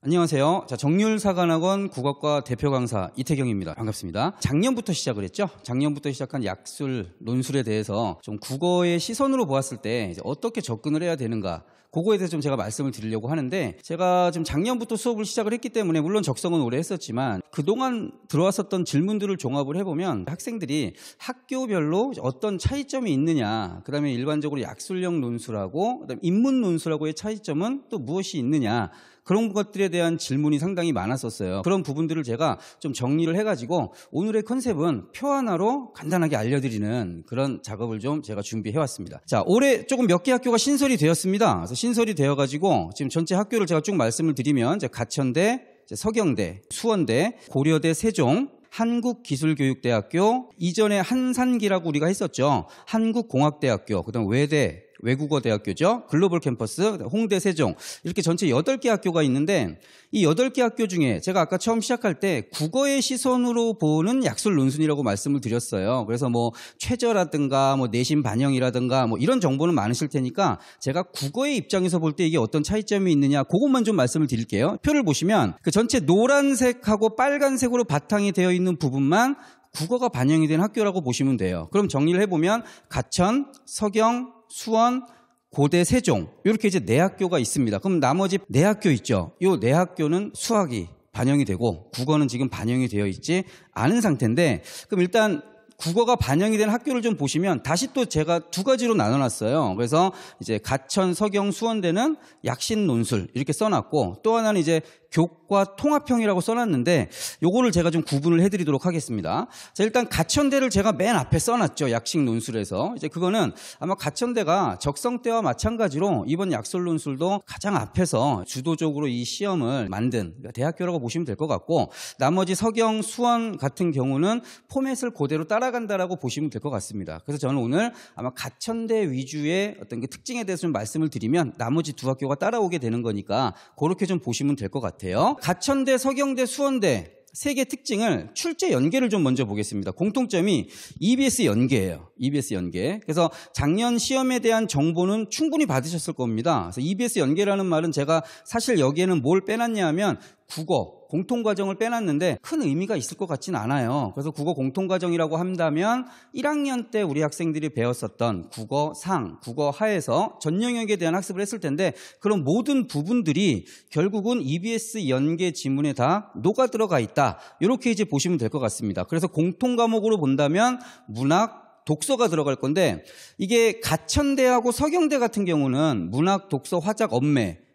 안녕하세요. 정률사관학원 국어과 대표 강사 이태경입니다. 반갑습니다. 작년부터 시작을 했죠. 작년부터 시작한 약술, 논술에 대해서 좀 국어의 시선으로 보았을 때 이제 어떻게 접근을 해야 되는가, 그거에 대해서 좀 제가 말씀을 드리려고 하는데, 제가 지금 작년부터 수업을 시작을 했기 때문에 물론 적성은 오래 했었지만 그동안 들어왔었던 질문들을 종합을 해보면 학생들이 학교별로 어떤 차이점이 있느냐, 그 다음에 일반적으로 약술형 논술하고 그다음에 인문 논술하고의 차이점은 또 무엇이 있느냐, 그런 것들에 대한 질문이 상당히 많았었어요. 그런 부분들을 제가 좀 정리를 해가지고 오늘의 컨셉은 표 하나로 간단하게 알려드리는 그런 작업을 좀 제가 준비해왔습니다. 자, 올해 조금 몇 개 학교가 신설이 되었습니다. 그래서 신설이 되어가지고 지금 전체 학교를 제가 쭉 말씀을 드리면 이제 가천대, 서경대, 수원대, 고려대, 세종, 한국기술교육대학교, 이전에 한산기라고 우리가 했었죠. 한국공학대학교, 그다음 외대, 외국어대학교죠. 글로벌 캠퍼스, 홍대, 세종, 이렇게 전체 8개 학교가 있는데, 이 8개 학교 중에 제가 아까 처음 시작할 때 국어의 시선으로 보는 약술 논술이라고 말씀을 드렸어요. 그래서 뭐 최저라든가 뭐 내신 반영이라든가 뭐 이런 정보는 많으실 테니까 제가 국어의 입장에서 볼 때 이게 어떤 차이점이 있느냐, 그것만 좀 말씀을 드릴게요. 표를 보시면 그 전체 노란색하고 빨간색으로 바탕이 되어 있는 부분만 국어가 반영이 된 학교라고 보시면 돼요. 그럼 정리를 해보면 가천, 서경, 수원, 고대, 세종, 이렇게 이제 4학교가 있습니다. 그럼 나머지 4학교 있죠. 이 4학교는 수학이 반영이 되고 국어는 지금 반영이 되어 있지 않은 상태인데, 그럼 일단 국어가 반영이 된 학교를 좀 보시면 다시 또 제가 2가지로 나눠놨어요. 그래서 이제 가천, 서경, 수원대는 약신 논술 이렇게 써놨고, 또 하나는 이제 교과 통합형이라고 써놨는데 요거를 제가 좀 구분을 해드리도록 하겠습니다. 자, 일단 가천대를 제가 맨 앞에 써놨죠. 약식 논술에서. 이제 그거는 아마 가천대가 적성대와 마찬가지로 이번 약술 논술도 가장 앞에서 주도적으로 이 시험을 만든 대학교라고 보시면 될 것 같고, 나머지 서경, 수원 같은 경우는 포맷을 그대로 따라간다라고 보시면 될 것 같습니다. 그래서 저는 오늘 아마 가천대 위주의 어떤 그 특징에 대해서 좀 말씀을 드리면 나머지 2학교가 따라오게 되는 거니까 그렇게 좀 보시면 될 것 같아요. 가천대, 서경대, 수원대 3개 특징을 출제 연계를 좀 먼저 보겠습니다. 공통점이 EBS 연계예요. EBS 연계. 그래서 작년 시험에 대한 정보는 충분히 받으셨을 겁니다. 그래서 EBS 연계라는 말은 제가 사실 여기에는 뭘 빼놨냐 하면 국어 공통과정을 빼놨는데 큰 의미가 있을 것 같지는 않아요. 그래서 국어 공통과정이라고 한다면 1학년 때 우리 학생들이 배웠었던 국어 상, 국어 하에서 전 영역에 대한 학습을 했을 텐데, 그런 모든 부분들이 결국은 EBS 연계 지문에 다 녹아 들어가 있다, 이렇게 이제 보시면 될 것 같습니다. 그래서 공통과목으로 본다면 문학, 독서가 들어갈 건데, 이게 가천대하고 서경대 같은 경우는 문학, 독서, 화작,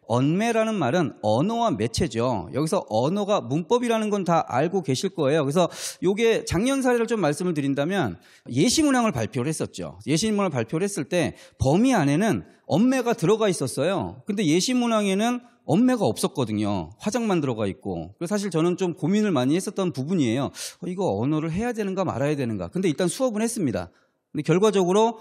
언매라는 말은 언어와 매체죠. 여기서 언어가 문법이라는 건 다 알고 계실 거예요. 그래서 이게 작년 사례를 좀 말씀을 드린다면 예시문항을 발표를 했었죠. 예시문항을 발표를 했을 때 범위 안에는 언매가 들어가 있었어요. 근데 예시문항에는 언매가 없었거든요. 화작만 들어가 있고. 그래서 사실 저는 좀 고민을 많이 했었던 부분이에요. 이거 언어를 해야 되는가 말아야 되는가. 근데 일단 수업은 했습니다. 근데 결과적으로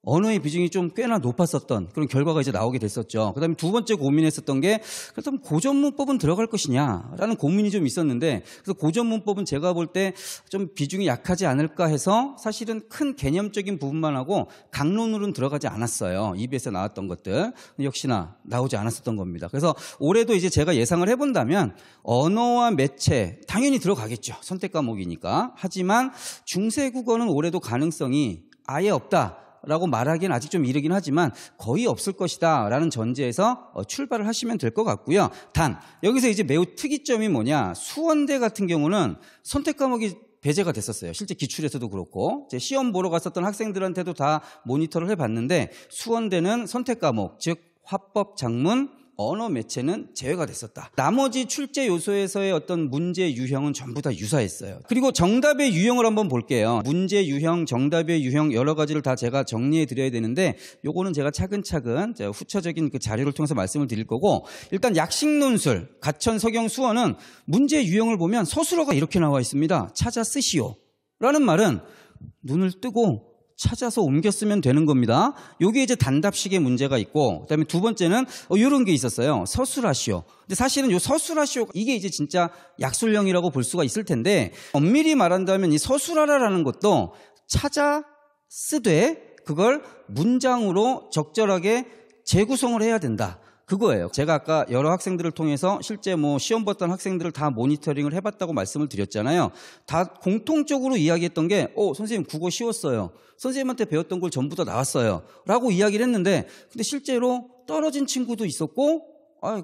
언어의 비중이 좀 꽤나 높았었던 그런 결과가 이제 나오게 됐었죠. 그 다음에 2번째 고민했었던 게, 그렇다면 고전문법은 들어갈 것이냐라는 고민이 좀 있었는데, 그래서 고전문법은 제가 볼 때 좀 비중이 약하지 않을까 해서 사실은 큰 개념적인 부분만 하고 강론으로는 들어가지 않았어요. EBS에 나왔던 것들. 역시나 나오지 않았었던 겁니다. 그래서 올해도 이제 제가 예상을 해본다면 언어와 매체 당연히 들어가겠죠. 선택 과목이니까. 하지만 중세국어는 올해도 가능성이 아예 없다 라고 말하기는 아직 좀 이르긴 하지만 거의 없을 것이다 라는 전제에서 출발을 하시면 될 것 같고요. 단 여기서 이제 매우 특이점이 뭐냐, 수원대 같은 경우는 선택 과목이 배제가 됐었어요. 실제 기출에서도 그렇고 시험 보러 갔었던 학생들한테도 다 모니터를 해봤는데, 수원대는 선택 과목, 즉 화법, 작문, 언어 매체는 제외가 됐었다. 나머지 출제 요소에서의 어떤 문제 유형은 전부 다 유사했어요. 그리고 정답의 유형을 한번 볼게요. 문제 유형, 정답의 유형 여러 가지를 다 제가 정리해 드려야 되는데, 요거는 제가 차근차근 후처적인 그 자료를 통해서 말씀을 드릴 거고, 일단 약식논술, 가천, 서경, 수원은 문제 유형을 보면 서술어가 이렇게 나와 있습니다. 찾아 쓰시오 라는 말은 눈을 뜨고 찾아서 옮겨 쓰면 되는 겁니다. 요게 이제 단답식의 문제가 있고, 그다음에 2번째는 이런 게 있었어요. 서술하시오. 근데 사실은 요 서술하시오, 이게 이제 진짜 약술형이라고 볼 수가 있을 텐데, 엄밀히 말한다면 이 서술하라라는 것도 찾아 쓰되 그걸 문장으로 적절하게 재구성을 해야 된다. 그거예요. 제가 아까 여러 학생들을 통해서 실제 뭐 시험 봤던 학생들을 다 모니터링을 해봤다고 말씀을 드렸잖아요. 다 공통적으로 이야기했던 게 선생님 국어 쉬웠어요. 선생님한테 배웠던 걸 전부 다 나왔어요. 라고 이야기를 했는데 근데 실제로 떨어진 친구도 있었고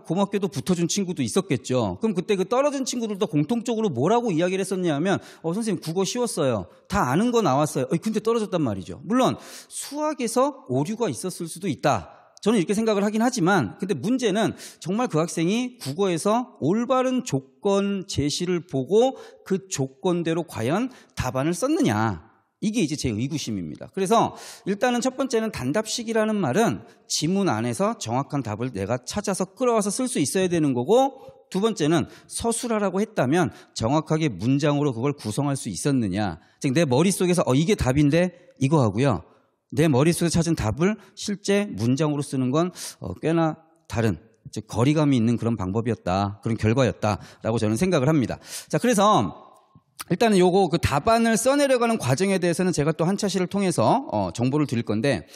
고맙게도 붙어준 친구도 있었겠죠. 그럼 그때 그 떨어진 친구들도 공통적으로 뭐라고 이야기를 했었냐면 선생님 국어 쉬웠어요. 다 아는 거 나왔어요. 근데 떨어졌단 말이죠. 물론 수학에서 오류가 있었을 수도 있다. 저는 이렇게 생각을 하긴 하지만 근데 문제는 정말 그 학생이 국어에서 올바른 조건 제시를 보고 그 조건대로 과연 답안을 썼느냐. 이게 이제 제 의구심입니다. 그래서 일단은 첫 번째는 단답식이라는 말은 지문 안에서 정확한 답을 내가 찾아서 끌어와서 쓸 수 있어야 되는 거고 두 번째는 서술하라고 했다면 정확하게 문장으로 그걸 구성할 수 있었느냐. 즉 내 머릿속에서 이게 답인데 이거 하고요. 내 머릿속에 찾은 답을 실제 문장으로 쓰는 건 꽤나 다른 즉 거리감이 있는 그런 방법이었다. 그런 결과였다라고 저는 생각을 합니다. 자, 그래서 일단은 요거 그 답안을 써내려가는 과정에 대해서는 제가 또 한차시를 통해서 정보를 드릴 건데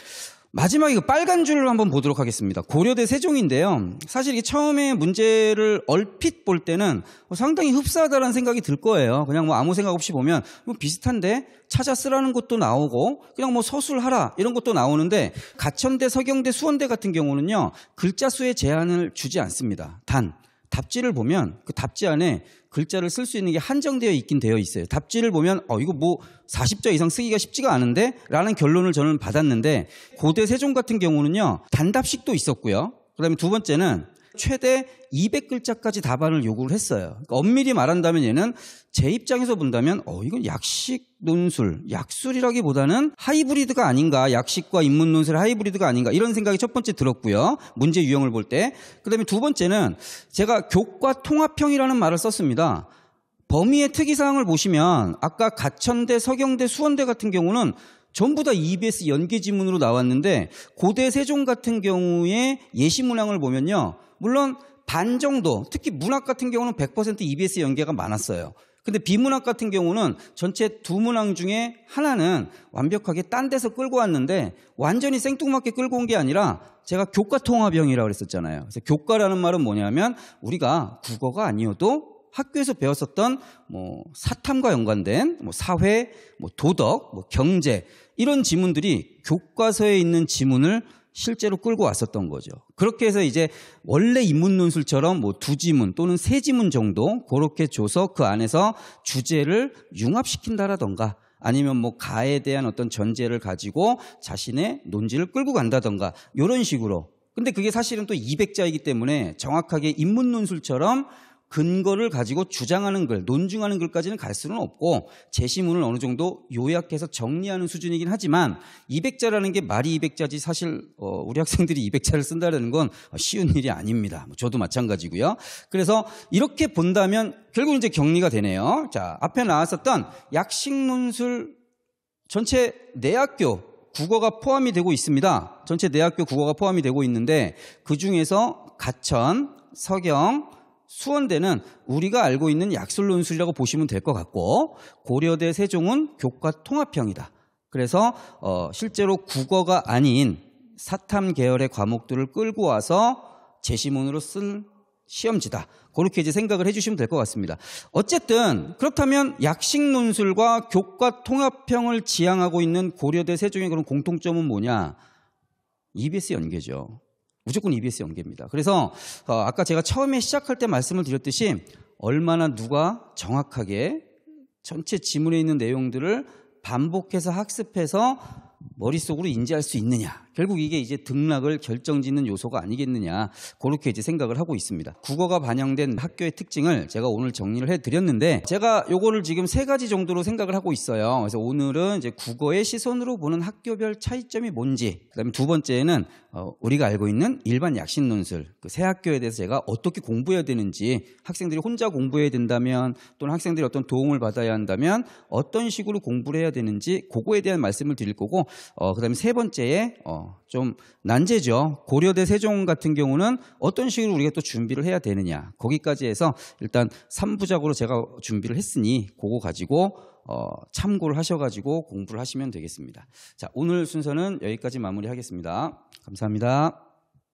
마지막에 그 빨간 줄을 한번 보도록 하겠습니다. 고려대 세종인데요. 사실 이게 처음에 문제를 얼핏 볼 때는 상당히 흡사하다는 생각이 들 거예요. 그냥 뭐 아무 생각 없이 보면 뭐 비슷한데 찾아 쓰라는 것도 나오고 그냥 뭐 서술하라 이런 것도 나오는데 가천대, 서경대, 수원대 같은 경우는요. 글자 수의 제한을 주지 않습니다. 단 답지를 보면 그 답지 안에 글자를 쓸 수 있는 게 한정되어 있긴 되어 있어요. 답지를 보면 이거 뭐 40자 이상 쓰기가 쉽지가 않은데 라는 결론을 저는 받았는데 고대 세종 같은 경우는요. 단답식도 있었고요. 그다음에 두 번째는 최대 200글자까지 답안을 요구를 했어요. 그러니까 엄밀히 말한다면 얘는 제 입장에서 본다면 이건 약식 논술, 약술이라기보다는 하이브리드가 아닌가. 약식과 인문 논술의 하이브리드가 아닌가. 이런 생각이 첫 번째 들었고요. 문제 유형을 볼 때. 그다음에 두 번째는 제가 교과 통합형이라는 말을 썼습니다. 범위의 특이사항을 보시면 아까 가천대, 서경대, 수원대 같은 경우는 전부 다 EBS 연계 지문으로 나왔는데 고대 세종 같은 경우에 예시 문항을 보면요. 물론 반 정도, 특히 문학 같은 경우는 100% EBS 연계가 많았어요. 근데 비문학 같은 경우는 전체 두 문항 중에 하나는 완벽하게 딴 데서 끌고 왔는데 완전히 생뚱맞게 끌고 온 게 아니라 제가 교과 통합형이라고 그랬었잖아요. 그래서 교과라는 말은 뭐냐면 우리가 국어가 아니어도 학교에서 배웠었던 뭐 사탐과 연관된 뭐 사회, 뭐 도덕, 뭐 경제 이런 지문들이 교과서에 있는 지문을 실제로 끌고 왔었던 거죠. 그렇게 해서 이제 원래 인문 논술처럼 뭐 두 지문 또는 세 지문 정도 그렇게 줘서 그 안에서 주제를 융합시킨다라던가 아니면 뭐 가에 대한 어떤 전제를 가지고 자신의 논지를 끌고 간다던가 이런 식으로. 근데 그게 사실은 또 200자이기 때문에 정확하게 인문 논술처럼 근거를 가지고 주장하는 글, 논증하는 글까지는 갈 수는 없고 제시문을 어느 정도 요약해서 정리하는 수준이긴 하지만 200자라는 게 말이 200자지 사실 우리 학생들이 200자를 쓴다는 건 쉬운 일이 아닙니다. 저도 마찬가지고요. 그래서 이렇게 본다면 결국 이제 정리가 되네요. 자, 앞에 나왔었던 약식 논술 전체 내학교 국어가 포함이 되고 있습니다. 전체 내학교 국어가 포함이 되고 있는데 그중에서 가천, 서경, 수원대는 우리가 알고 있는 약술 논술이라고 보시면 될 것 같고 고려대 세종은 교과 통합형이다. 그래서 실제로 국어가 아닌 사탐 계열의 과목들을 끌고 와서 제시문으로 쓴 시험지다. 그렇게 이제 생각을 해주시면 될 것 같습니다. 어쨌든 그렇다면 약식 논술과 교과 통합형을 지향하고 있는 고려대 세종의 그런 공통점은 뭐냐? EBS 연계죠. 무조건 EBS 연계입니다. 그래서 아까 제가 처음에 시작할 때 말씀을 드렸듯이 얼마나 누가 정확하게 전체 지문에 있는 내용들을 반복해서 학습해서 머릿속으로 인지할 수 있느냐. 결국 이게 이제 등락을 결정짓는 요소가 아니겠느냐. 그렇게 이제 생각을 하고 있습니다. 국어가 반영된 학교의 특징을 제가 오늘 정리를 해드렸는데 제가 요거를 지금 3가지 정도로 생각을 하고 있어요. 그래서 오늘은 이제 국어의 시선으로 보는 학교별 차이점이 뭔지, 그다음에 두 번째는 우리가 알고 있는 일반 약식 논술, 그 새 학교에 대해서 제가 어떻게 공부해야 되는지, 학생들이 혼자 공부해야 된다면 또는 학생들이 어떤 도움을 받아야 한다면 어떤 식으로 공부를 해야 되는지 그거에 대한 말씀을 드릴 거고, 그다음에 세 번째에 좀 난제죠. 고려대 세종 같은 경우는 어떤 식으로 우리가 또 준비를 해야 되느냐. 거기까지 해서 일단 3부작으로 제가 준비를 했으니 그거 가지고 참고를 하셔가지고 공부를 하시면 되겠습니다. 자, 오늘 순서는 여기까지 마무리하겠습니다. 감사합니다.